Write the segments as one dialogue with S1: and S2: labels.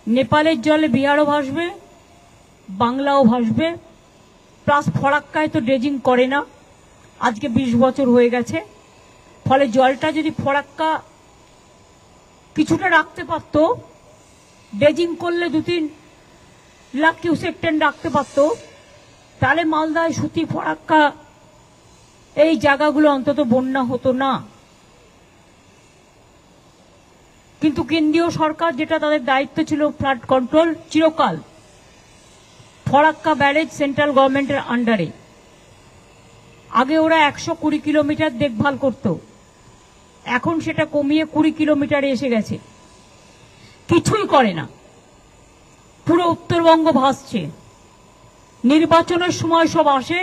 S1: নেপালের জলে বিহারও ভাসবে, বাংলাও ভাসবে। প্লাস ফরাক্কায় তো ড্রেজিং করে না, আজকে 20 বছর হয়ে গেছে। ফলে জলটা যদি ফরাক্কা কিছুটা রাখতে পারত, ড্রেজিং করলে 2-3 লাখ কিউসেক ট্রেন রাখতে পারত, তাহলে মালদায় সুতি, ফরাক্কা এই জায়গাগুলো অন্তত বন্যা হতো না। কিন্তু কেন্দ্রীয় সরকার, যেটা তাদের দায়িত্ব ছিল ফ্লাড কন্ট্রোল, চিরকাল ফরাক্কা ব্যারেজ সেন্ট্রাল গভর্নমেন্টের আন্ডারে। আগে ওরা 120 কিলোমিটার দেখভাল করত, এখন সেটা কমিয়ে 20 কিলোমিটারে এসে গেছে। কিছুই করে না, পুরো উত্তরবঙ্গ ভাসছে। নির্বাচনের সময় সব আসে,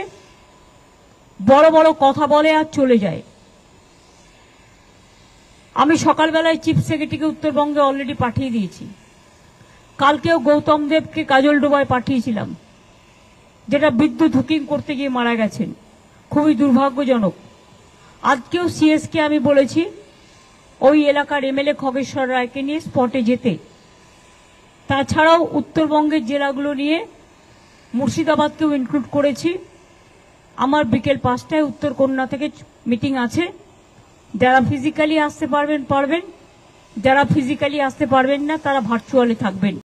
S1: বড় বড় কথা বলে আর চলে যায়। আমি সকালবেলায় চিফ সেক্রেটারিকে উত্তরবঙ্গে অলরেডি পাঠিয়ে দিয়েছি। কালকেও গৌতম দেবকে কাজলডোবায় পাঠিয়েছিলাম, যেটা বিদ্যুৎ হুকিং করতে গিয়ে মারা গেছেন, খুবই দুর্ভাগ্যজনক। আজকেও সিএসকে আমি বলেছি ওই এলাকার এমএলএ খগেশ্বর রায়কে নিয়ে স্পটে যেতে। তাছাড়াও উত্তরবঙ্গের জেলাগুলো নিয়ে মুর্শিদাবাদকেও ইনক্লুড করেছি। আমার বিকেল 5টায় উত্তরকন্যা থেকে মিটিং আছে। যারা ফিজিক্যালি আসতে পারবেন, যারা ফিজিক্যালি আসতে পারবেন না তারা ভার্চুয়ালি থাকবেন।